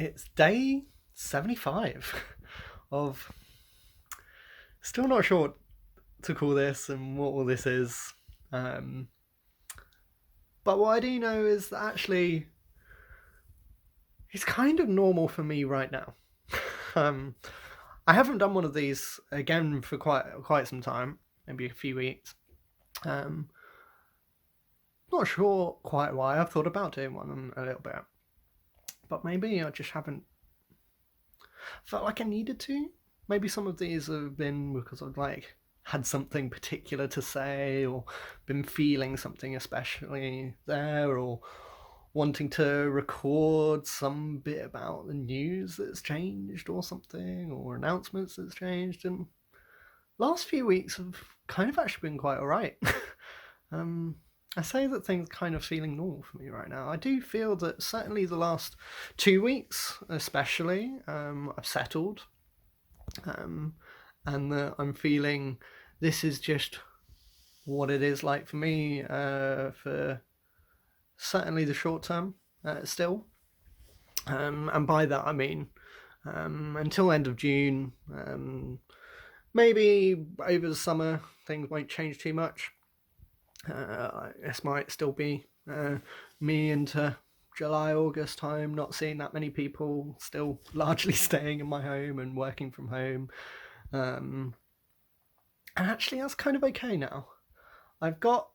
It's day 75 of still not sure what to call this and what all this is. Um, but what I do know is that actually it's kind of normal for me right now. um, I haven't done one of these again for quite some time, maybe a few weeks. Um, Not sure quite why. I've thought about doing one a little bit, but maybe I just haven't felt like I needed to. Maybe some of these have been because I've had something particular to say, or been feeling something especially there, or wanting to record some bit about the news that's changed or something, or announcements that's changed. And last few weeks have kind of actually been quite alright. um, I say that things kind of feeling normal for me right now. I do feel that certainly the last 2 weeks, especially, I've settled, um, and that I'm feeling this is just what it is like for me for certainly the short term still. And by that I mean until end of June. Maybe over the summer things won't change too much. This might still be me into July, August time, not seeing that many people, still largely staying in my home and working from home. Um, and actually, that's kind of okay now. I've got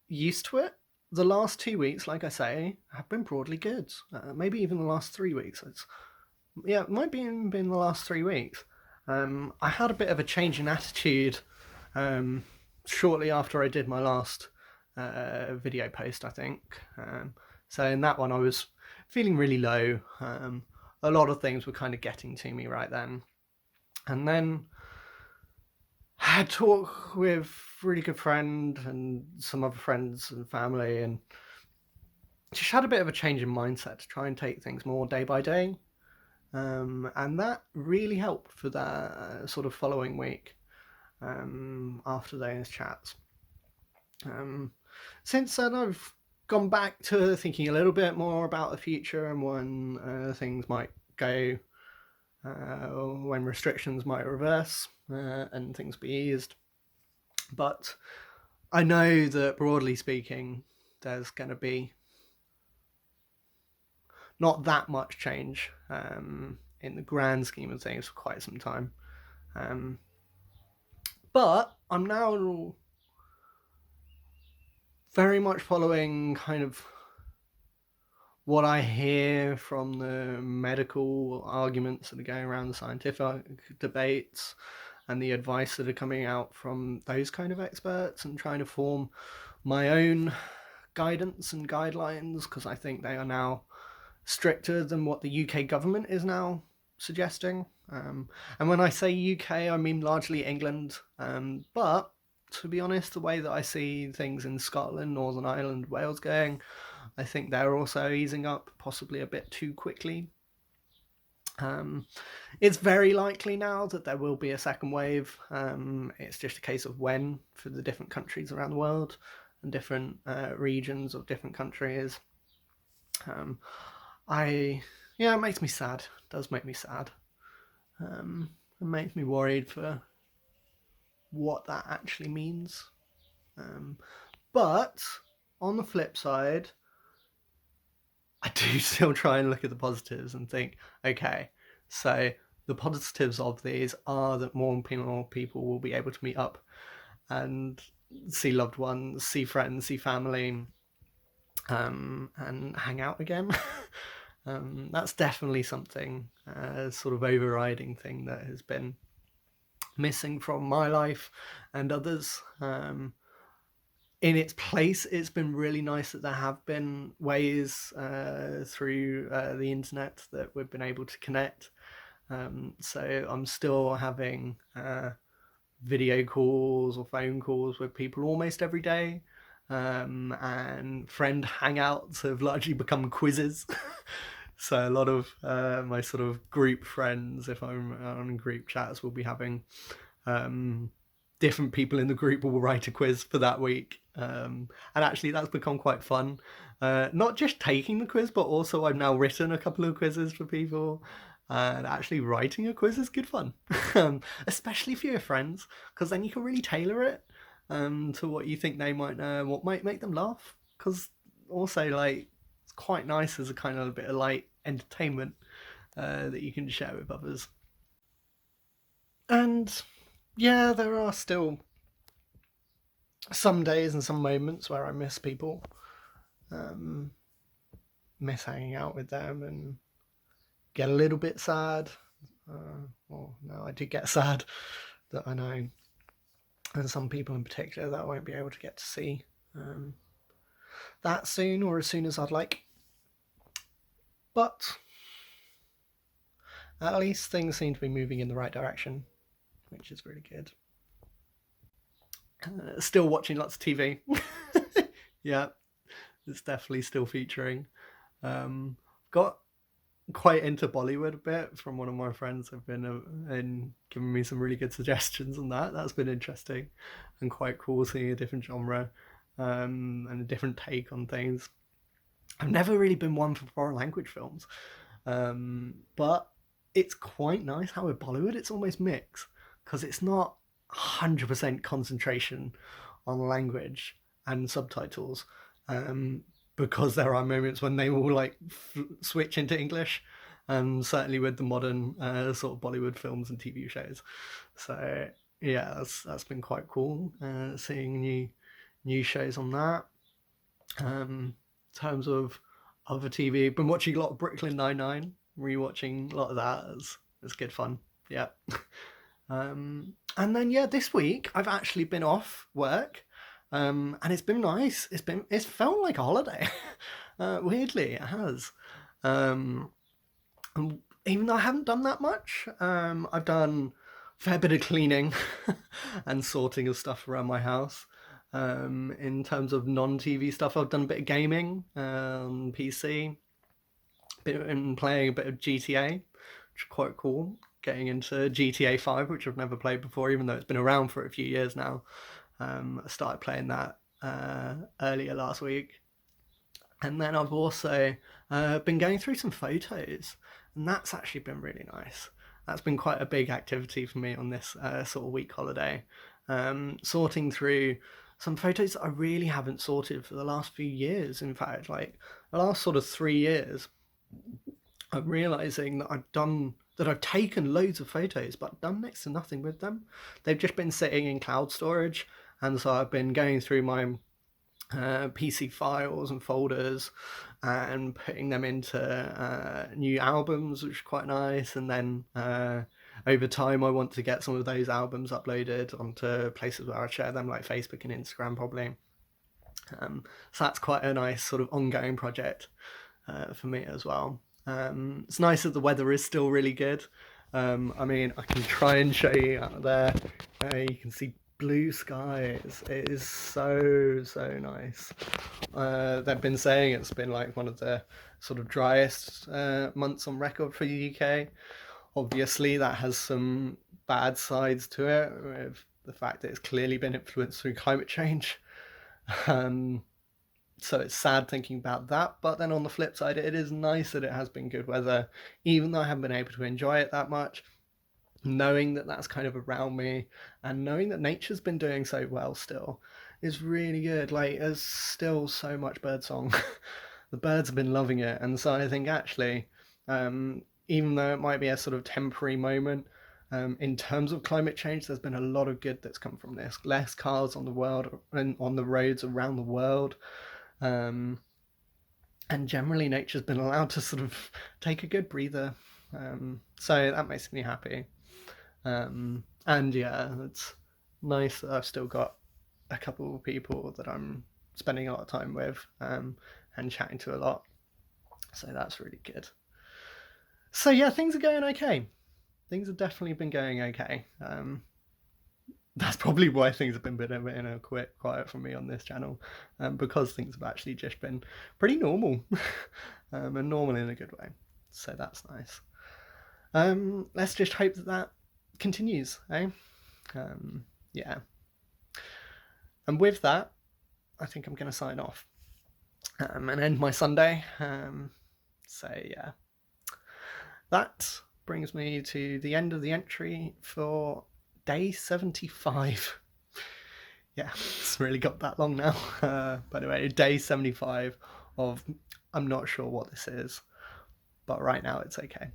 used to it. The last 2 weeks, like I say, have been broadly good. Maybe even the last 3 weeks. It might be been the last 3 weeks. I had a bit of a change in attitude shortly after I did my last video post, I think. So in that one, I was feeling really low. A lot of things were kind of getting to me right then. And then I had a talk with a really good friend and some other friends and family, and just had a bit of a change in mindset to try and take things more day by day. And that really helped for that sort of following week after those chats. Since then, I've gone back to thinking a little bit more about the future and when things might go, when restrictions might reverse and things be eased. But I know that broadly speaking, there's going to be not that much change in the grand scheme of things for quite some time. But I'm now very much following kind of what I hear from the medical arguments that are going around, the scientific debates, and the advice that are coming out from those kind of experts, and trying to form my own guidance and guidelines, because I think they are now stricter than what the UK government is now suggesting. And when I say UK, I mean largely England. But to be honest, the way that I see things in Scotland, Northern Ireland, Wales going, I think they're also easing up, possibly a bit too quickly. It's very likely now that there will be a second wave. It's just a case of when for the different countries around the world and different regions of different countries. It makes me sad. It does make me sad. It makes me worried for what that actually means. But on the flip side, I do still try and look at the positives and think, okay, so the positives of these are that more people will be able to meet up and see loved ones, see friends, see family, and hang out again. That's definitely something, sort of overriding thing that has been missing from my life and others. In its place, it's been really nice that there have been ways through the internet that we've been able to connect. So I'm still having video calls or phone calls with people almost every day. And friend hangouts have largely become quizzes. So a lot of my sort of group friends, if I'm on group chats, will be having different people in the group will write a quiz for that week. And actually, that's become quite fun. Not just taking the quiz, but also I've now written a couple of quizzes for people. And actually, writing a quiz is good fun, especially for your friends, because then you can really tailor it to what you think they might know, what might make them laugh. Because also, like, it's quite nice as a kind of a bit of light entertainment that you can share with others. And yeah, there are still some days and some moments where I miss people, um, miss hanging out with them, and get a little bit sad. Well, no, I do get sad that I know, and some people in particular that I won't be able to get to see that soon or as soon as I'd like. But at least things seem to be moving in the right direction, which is really good. Still watching lots of TV. Yeah, it's definitely still featuring. Got quite into Bollywood a bit from one of my friends. Have been and giving me some really good suggestions on that. That's been interesting and quite cool seeing a different genre and a different take on things. I've never really been one for foreign language films, but it's quite nice how with Bollywood it's almost mixed because it's not 100% concentration on language and subtitles. Because there are moments when they will like switch into English, certainly with the modern sort of Bollywood films and TV shows. So yeah, that's been quite cool seeing new shows on that. In terms of other TV, been watching a lot of Brooklyn Nine-Nine, rewatching a lot of that. It's good fun. Yeah. And then yeah, this week I've actually been off work. And it's been nice. It's felt like a holiday. Weirdly, it has. Even though I haven't done that much, I've done a fair bit of cleaning and sorting of stuff around my house. In terms of non-TV stuff, I've done a bit of gaming on PC, been playing a bit of GTA, which is quite cool. Getting into GTA 5, which I've never played before, even though it's been around for a few years now. I started playing that earlier last week. And then I've also been going through some photos, and that's actually been really nice. That's been quite a big activity for me on this sort of week holiday. Sorting through some photos that I really haven't sorted for the last few years. In fact, like the last sort of 3 years, I'm realizing that I've taken loads of photos, but done next to nothing with them. They've just been sitting in cloud storage, and so I've been going through my PC files and folders and putting them into new albums, which is quite nice. And then over time, I want to get some of those albums uploaded onto places where I share them, like Facebook and Instagram, probably. So that's quite a nice sort of ongoing project for me as well. It's nice that the weather is still really good. I mean, I can try and show you out there. You can see blue skies. It is so nice. They've been saying it's been like one of the sort of driest months on record for the UK. Obviously, that has some bad sides to it, with the fact that it's clearly been influenced through climate change. So it's sad thinking about that, but then on the flip side, it is nice that it has been good weather, even though I haven't been able to enjoy it that much. Knowing that that's kind of around me, and knowing that nature's been doing so well still, is really good. Like, there's still so much birdsong. The birds have been loving it, and so I think actually, even though it might be a sort of temporary moment, in terms of climate change, there's been a lot of good that's come from this. Less cars on the world and on the roads around the world. And generally nature's been allowed to sort of take a good breather. So that makes me happy. And yeah, it's nice that I've still got a couple of people that I'm spending a lot of time with and chatting to a lot. So that's really good. So yeah, things are going okay. Things have definitely been going okay. That's probably why things have been in a quiet for me on this channel, because things have actually just been pretty normal, and normal in a good way. So that's nice. Let's just hope that continues, eh? Yeah. And with that, I think I'm going to sign off and end my Sunday. So yeah, that brings me to the end of the entry for day 75. Yeah, it's really got that long now. But anyway, day 75 of I'm not sure what this is, but right now it's okay.